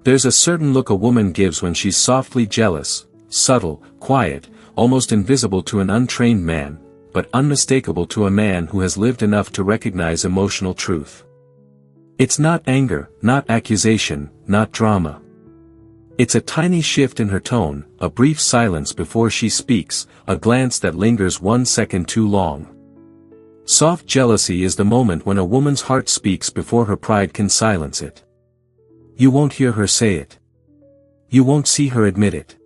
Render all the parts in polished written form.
There's a certain look a woman gives when she's softly jealous, subtle, quiet, almost invisible to an untrained man, but unmistakable to a man who has lived enough to recognize emotional truth. It's not anger, not accusation, not drama. It's a tiny shift in her tone, a brief silence before she speaks, a glance that lingers 1 second too long. Soft jealousy is the moment when a woman's heart speaks before her pride can silence it. You won't hear her say it. You won't see her admit it.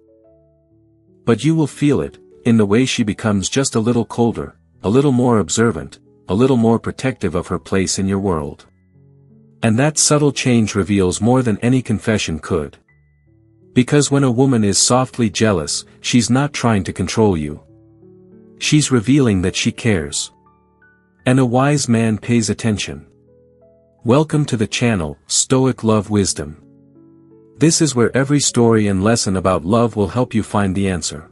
But you will feel it, in the way she becomes just a little colder, a little more observant, a little more protective of her place in your world. And that subtle change reveals more than any confession could. Because when a woman is softly jealous, she's not trying to control you. She's revealing that she cares. And a wise man pays attention. Welcome to the channel, Stoic Love Wisdom. This is where every story and lesson about love will help you find the answer.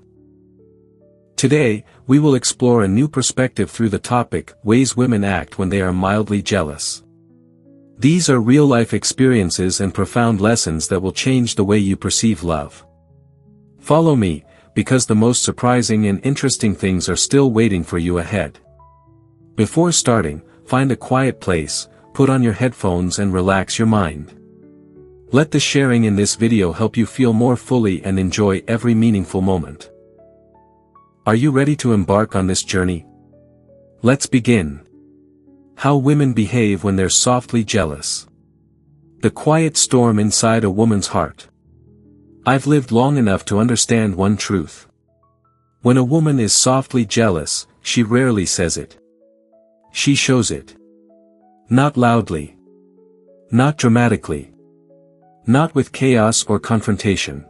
Today, we will explore a new perspective through the topic, ways women act when they are mildly jealous. These are real-life experiences and profound lessons that will change the way you perceive love. Follow me, because the most surprising and interesting things are still waiting for you ahead. Before starting, find a quiet place, put on your headphones and relax your mind. Let the sharing in this video help you feel more fully and enjoy every meaningful moment. Are you ready to embark on this journey? Let's begin. How women behave when they're softly jealous. The quiet storm inside a woman's heart. I've lived long enough to understand one truth. When a woman is softly jealous, she rarely says it. She shows it. Not loudly. Not dramatically. Not with chaos or confrontation.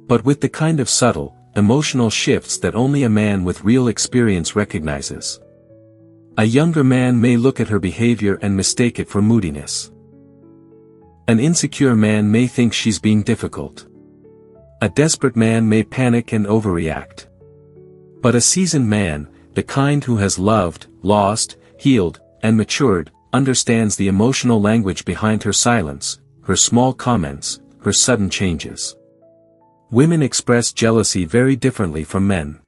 But with the kind of subtle, emotional shifts that only a man with real experience recognizes. A younger man may look at her behavior and mistake it for moodiness. An insecure man may think she's being difficult. A desperate man may panic and overreact. But a seasoned man, the kind who has loved, lost, healed, and matured, understands the emotional language behind her silence, her small comments, her sudden changes. Women express jealousy very differently from men.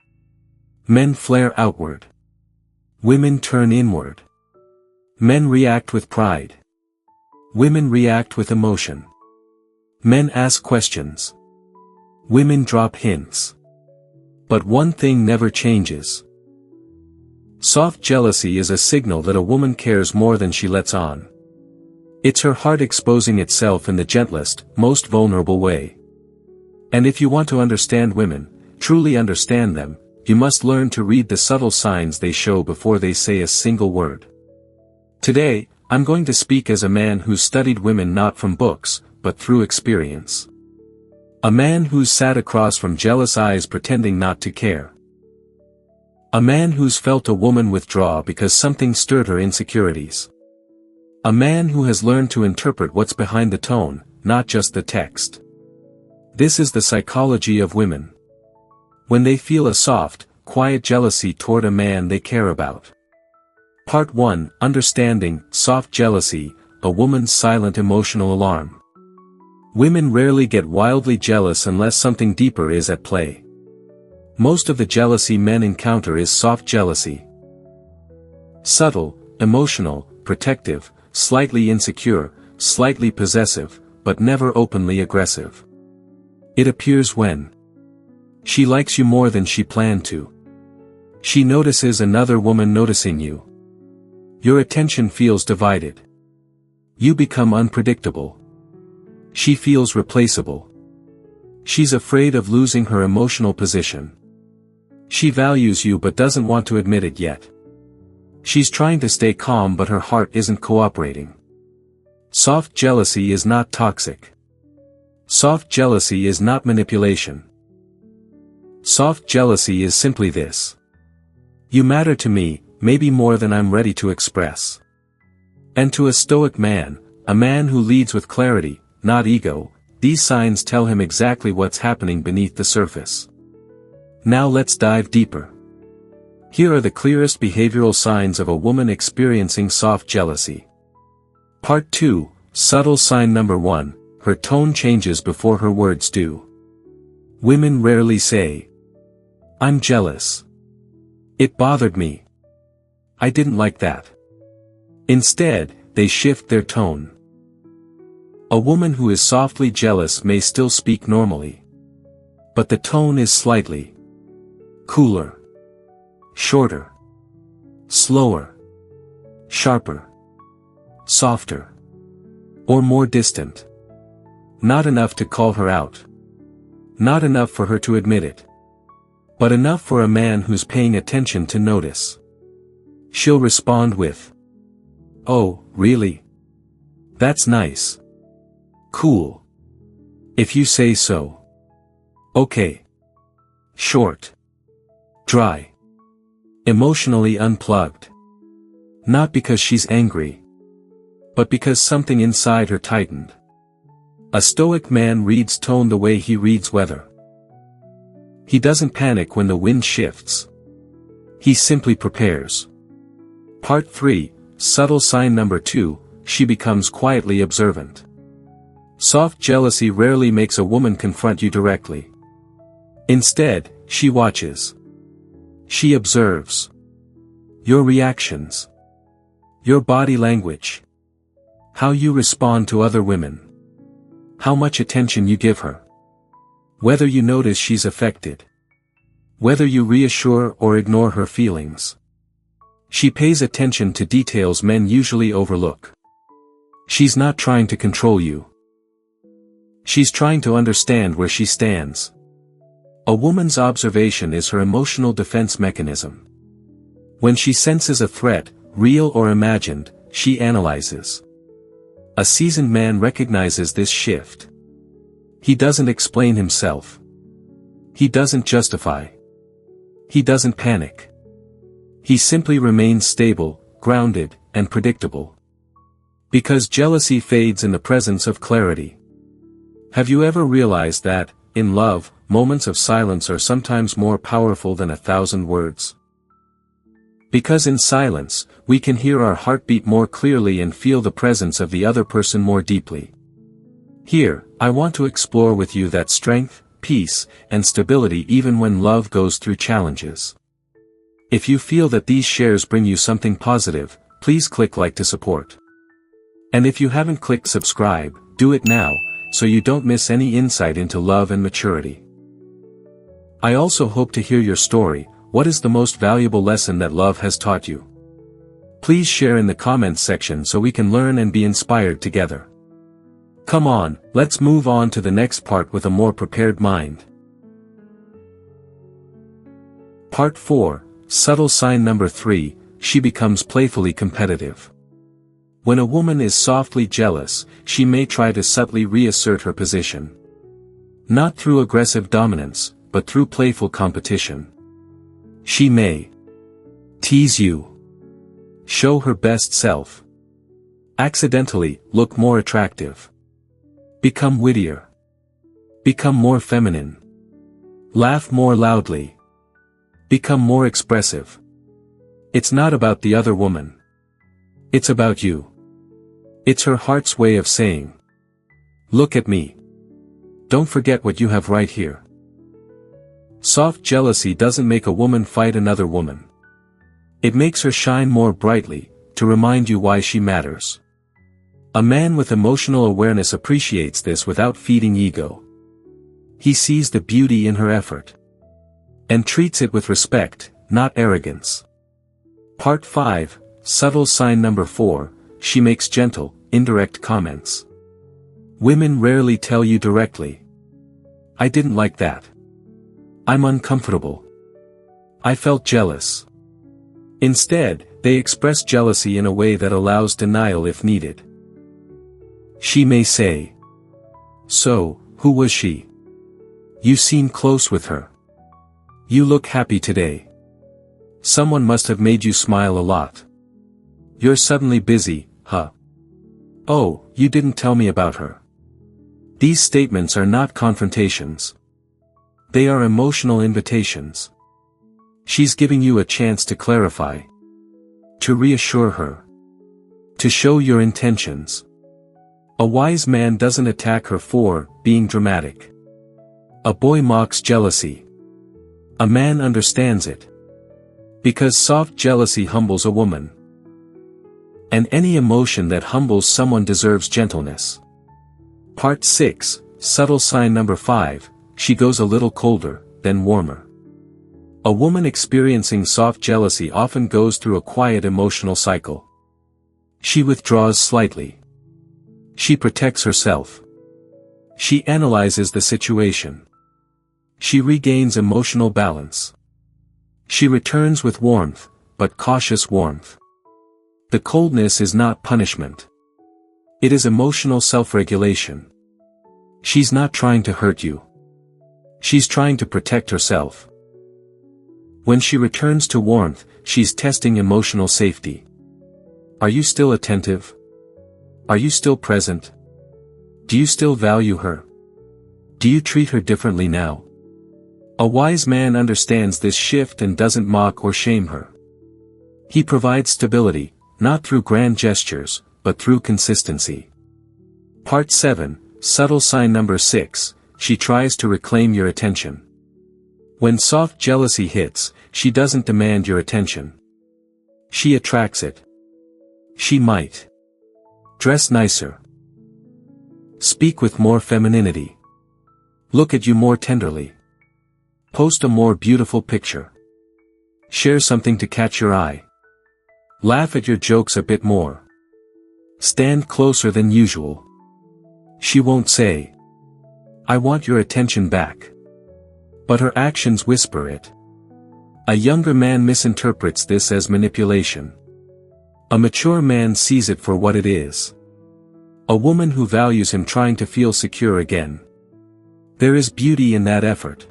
Men flare outward. Women turn inward. Men react with pride. Women react with emotion. Men ask questions. Women drop hints. But one thing never changes. Soft jealousy is a signal that a woman cares more than she lets on. It's her heart exposing itself in the gentlest, most vulnerable way. And if you want to understand women, truly understand them, you must learn to read the subtle signs they show before they say a single word. Today, I'm going to speak as a man who's studied women not from books, but through experience. A man who's sat across from jealous eyes pretending not to care. A man who's felt a woman withdraw because something stirred her insecurities. A man who has learned to interpret what's behind the tone, not just the text. This is the psychology of women. When they feel a soft, quiet jealousy toward a man they care about. Part 1, Understanding Soft Jealousy, a Woman's Silent Emotional Alarm. Women rarely get wildly jealous unless something deeper is at play. Most of the jealousy men encounter is soft jealousy. Subtle, emotional, protective, slightly insecure, slightly possessive, but never openly aggressive. It appears when she likes you more than she planned to. She notices another woman noticing you. Your attention feels divided. You become unpredictable. She feels replaceable. She's afraid of losing her emotional position. She values you but doesn't want to admit it yet. She's trying to stay calm but her heart isn't cooperating. Soft jealousy is not toxic. Soft jealousy is not manipulation. Soft jealousy is simply this. You matter to me, maybe more than I'm ready to express. And to a stoic man, a man who leads with clarity, not ego, these signs tell him exactly what's happening beneath the surface. Now let's dive deeper. Here are the clearest behavioral signs of a woman experiencing soft jealousy. Part 2, Subtle Sign Number 1, her tone changes before her words do. Women rarely say, "I'm jealous. It bothered me. I didn't like that." Instead, they shift their tone. A woman who is softly jealous may still speak normally. But the tone is slightly cooler, shorter, slower, sharper, softer, or more distant. Not enough to call her out. Not enough for her to admit it. But enough for a man who's paying attention to notice. She'll respond with, "Oh, really? That's nice. Cool. If you say so. Okay." Short. Dry. Emotionally unplugged. Not because she's angry, but because something inside her tightened. A Stoic man reads tone the way he reads weather. He doesn't panic when the wind shifts. He simply prepares. Part 3, subtle sign number 2, she becomes quietly observant. Soft jealousy rarely makes a woman confront you directly. Instead, she watches. She observes your reactions, your body language, how you respond to other women, how much attention you give her, whether you notice she's affected, whether you reassure or ignore her feelings. She pays attention to details men usually overlook. She's not trying to control you. She's trying to understand where she stands. A woman's observation is her emotional defense mechanism. When she senses a threat, real or imagined, she analyzes. A seasoned man recognizes this shift. He doesn't explain himself. He doesn't justify. He doesn't panic. He simply remains stable, grounded, and predictable. Because jealousy fades in the presence of clarity. Have you ever realized that, in love, moments of silence are sometimes more powerful than 1,000 words? Because in silence, we can hear our heartbeat more clearly and feel the presence of the other person more deeply. Here, I want to explore with you that strength, peace, and stability even when love goes through challenges. If you feel that these shares bring you something positive, please click like to support. And if you haven't clicked subscribe, do it now, so you don't miss any insight into love and maturity. I also hope to hear your story. What is the most valuable lesson that love has taught you? Please share in the comments section so we can learn and be inspired together. Come on, let's move on to the next part with a more prepared mind. Part 4, subtle sign number 3, she becomes playfully competitive. When a woman is softly jealous, she may try to subtly reassert her position. Not through aggressive dominance, but through playful competition. She may tease you, show her best self, accidentally look more attractive, become wittier, become more feminine, laugh more loudly, become more expressive. It's not about the other woman. It's about you. It's her heart's way of saying, "Look at me. Don't forget what you have right here." Soft jealousy doesn't make a woman fight another woman. It makes her shine more brightly, to remind you why she matters. A man with emotional awareness appreciates this without feeding ego. He sees the beauty in her effort. And treats it with respect, not arrogance. Part 5, subtle sign number 4, she makes gentle, indirect comments. Women rarely tell you directly, "I didn't like that. I'm uncomfortable. I felt jealous." Instead, they express jealousy in a way that allows denial if needed. She may say, "So, who was she? You seem close with her. You look happy today. Someone must have made you smile a lot. You're suddenly busy, huh? Oh, you didn't tell me about her." These statements are not confrontations. They are emotional invitations. She's giving you a chance to clarify, to reassure her, to show your intentions. A wise man doesn't attack her for being dramatic. A boy mocks jealousy. A man understands it. Because soft jealousy humbles a woman. And any emotion that humbles someone deserves gentleness. Part 6, subtle sign number 5, she goes a little colder, then warmer. A woman experiencing soft jealousy often goes through a quiet emotional cycle. She withdraws slightly. She protects herself. She analyzes the situation. She regains emotional balance. She returns with warmth, but cautious warmth. The coldness is not punishment. It is emotional self-regulation. She's not trying to hurt you. She's trying to protect herself. When she returns to warmth, she's testing emotional safety. Are you still attentive? Are you still present? Do you still value her? Do you treat her differently now? A wise man understands this shift and doesn't mock or shame her. He provides stability, not through grand gestures, but through consistency. Part 7, subtle sign number 6, she tries to reclaim your attention. When soft jealousy hits, she doesn't demand your attention. She attracts it. She might dress nicer. Speak with more femininity. Look at you more tenderly. Post a more beautiful picture. Share something to catch your eye. Laugh at your jokes a bit more. Stand closer than usual. She won't say, "I want your attention back." But her actions whisper it. A younger man misinterprets this as manipulation. A mature man sees it for what it is. A woman who values him trying to feel secure again. There is beauty in that effort.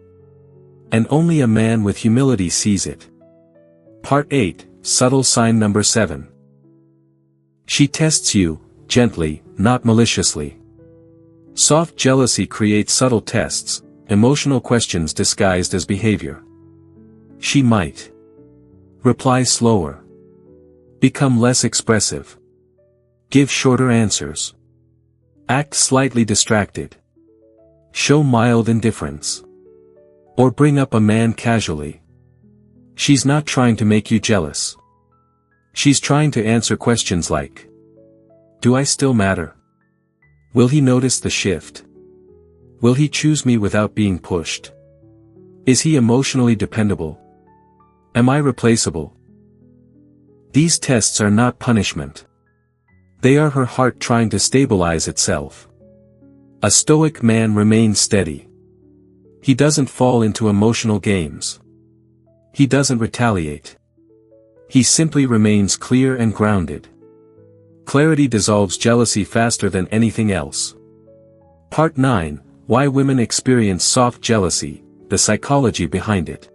And only a man with humility sees it. Part 8, subtle sign number 7. She tests you, gently, not maliciously. Soft jealousy creates subtle tests, emotional questions disguised as behavior. She might reply slower. Become less expressive. Give shorter answers. Act slightly distracted. Show mild indifference. Or bring up a man casually. She's not trying to make you jealous. She's trying to answer questions like, do I still matter? Will he notice the shift? Will he choose me without being pushed? Is he emotionally dependable? Am I replaceable? These tests are not punishment. They are her heart trying to stabilize itself. A stoic man remains steady. He doesn't fall into emotional games. He doesn't retaliate. He simply remains clear and grounded. Clarity dissolves jealousy faster than anything else. Part 9, why women experience soft jealousy, the psychology behind it.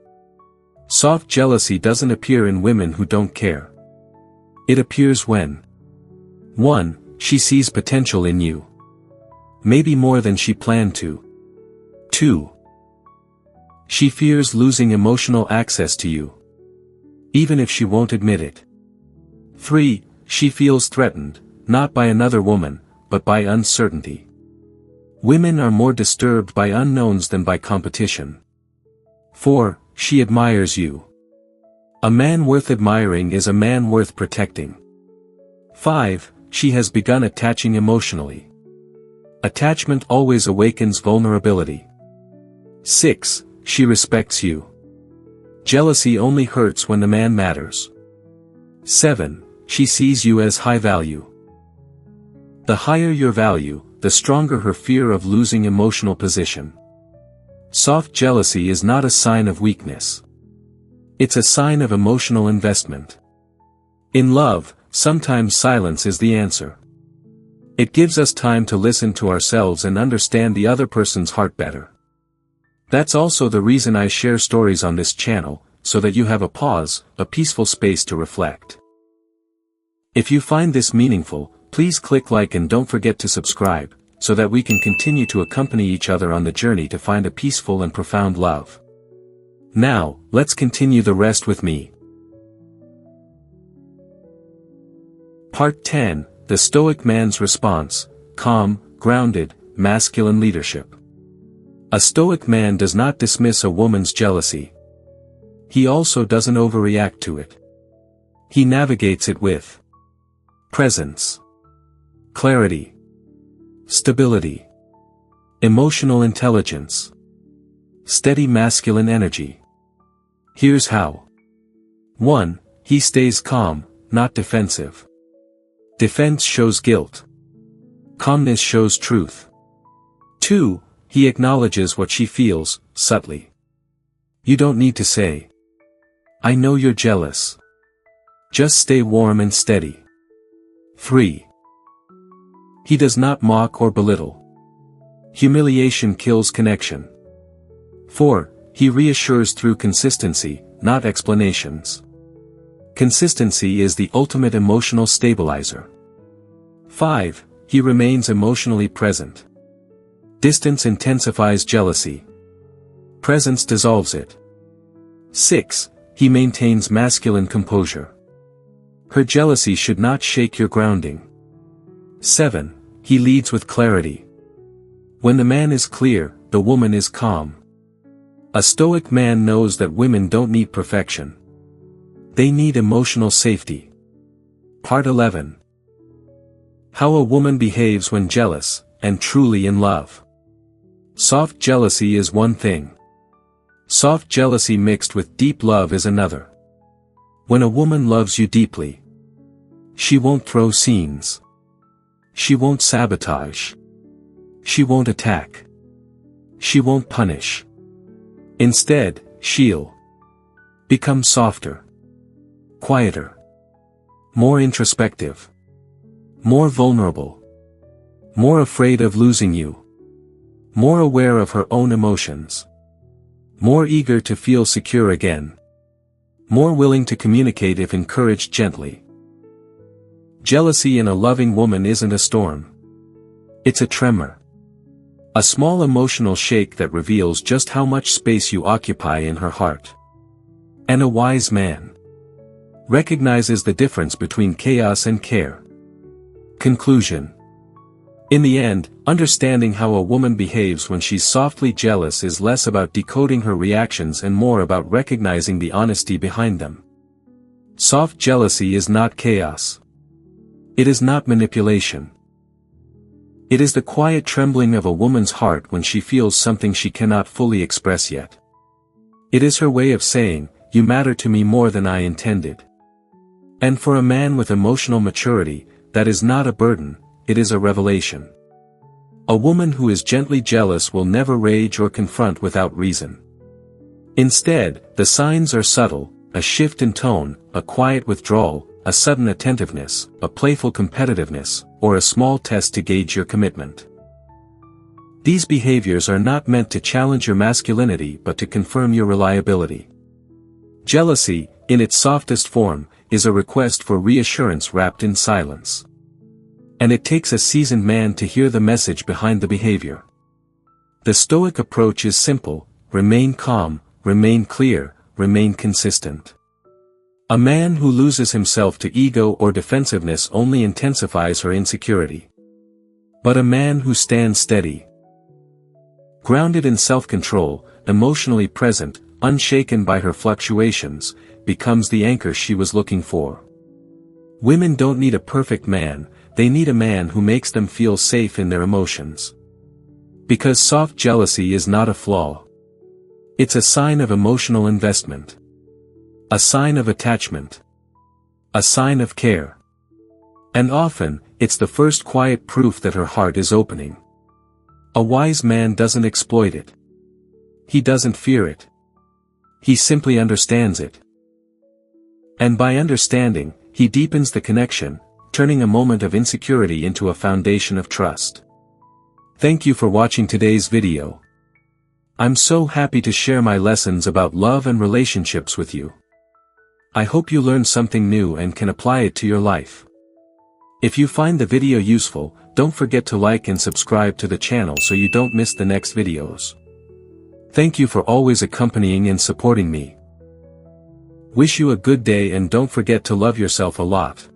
Soft jealousy doesn't appear in women who don't care. It appears when 1. She sees potential in you. Maybe more than she planned to. 2. She fears losing emotional access to you. Even if she won't admit it. 3. She feels threatened, not by another woman, but by uncertainty. Women are more disturbed by unknowns than by competition. 4. She admires you. A man worth admiring is a man worth protecting. 5. She has begun attaching emotionally. Attachment always awakens vulnerability. 6. She respects you. Jealousy only hurts when the man matters. 7. She sees you as high value. The higher your value, the stronger her fear of losing emotional position. Soft jealousy is not a sign of weakness. It's a sign of emotional investment. In love, sometimes silence is the answer. It gives us time to listen to ourselves and understand the other person's heart better. That's also the reason I share stories on this channel, so that you have a pause, a peaceful space to reflect. If you find this meaningful, please click like and don't forget to subscribe, so that we can continue to accompany each other on the journey to find a peaceful and profound love. Now, let's continue the rest with me. Part 10, the Stoic man's response, calm, grounded, masculine leadership. A Stoic man does not dismiss a woman's jealousy. He also doesn't overreact to it. He navigates it with presence, clarity, stability, emotional intelligence, steady masculine energy. Here's how. 1. He stays calm, not defensive. Defense shows guilt. Calmness shows truth. 2. He acknowledges what she feels, subtly. You don't need to say, "I know you're jealous." Just stay warm and steady. 3. He does not mock or belittle. Humiliation kills connection. 4. He reassures through consistency, not explanations. Consistency is the ultimate emotional stabilizer. 5. He remains emotionally present. Distance intensifies jealousy. Presence dissolves it. 6. He maintains masculine composure. Her jealousy should not shake your grounding. 7. He leads with clarity. When the man is clear, the woman is calm. A Stoic man knows that women don't need perfection. They need emotional safety. Part 11. How a woman behaves when jealous, and truly in love. Soft jealousy is one thing. Soft jealousy mixed with deep love is another. When a woman loves you deeply, she won't throw scenes. She won't sabotage. She won't attack. She won't punish. Instead, she'll become softer, quieter, more introspective, more vulnerable, more afraid of losing you, more aware of her own emotions, more eager to feel secure again, more willing to communicate if encouraged gently. Jealousy in a loving woman isn't a storm. It's a tremor. A small emotional shake that reveals just how much space you occupy in her heart. And a wise man recognizes the difference between chaos and care. Conclusion. In the end, understanding how a woman behaves when she's softly jealous is less about decoding her reactions and more about recognizing the honesty behind them. Soft jealousy is not chaos. It is not manipulation. It is the quiet trembling of a woman's heart when she feels something she cannot fully express yet. It is her way of saying, "You matter to me more than I intended." And for a man with emotional maturity, that is not a burden, it is a revelation. A woman who is gently jealous will never rage or confront without reason. Instead, the signs are subtle: a shift in tone, a quiet withdrawal, a sudden attentiveness, a playful competitiveness, or a small test to gauge your commitment. These behaviors are not meant to challenge your masculinity but to confirm your reliability. Jealousy, in its softest form, is a request for reassurance wrapped in silence. And it takes a seasoned man to hear the message behind the behavior. The Stoic approach is simple: remain calm, remain clear, remain consistent. A man who loses himself to ego or defensiveness only intensifies her insecurity. But a man who stands steady, grounded in self-control, emotionally present, unshaken by her fluctuations, becomes the anchor she was looking for. Women don't need a perfect man, they need a man who makes them feel safe in their emotions. Because soft jealousy is not a flaw. It's a sign of emotional investment. A sign of attachment. A sign of care. And often, it's the first quiet proof that her heart is opening. A wise man doesn't exploit it. He doesn't fear it. He simply understands it. And by understanding, he deepens the connection, turning a moment of insecurity into a foundation of trust. Thank you for watching today's video. I'm so happy to share my lessons about love and relationships with you. I hope you learned something new and can apply it to your life. If you find the video useful, don't forget to like and subscribe to the channel so you don't miss the next videos. Thank you for always accompanying and supporting me. Wish you a good day and don't forget to love yourself a lot.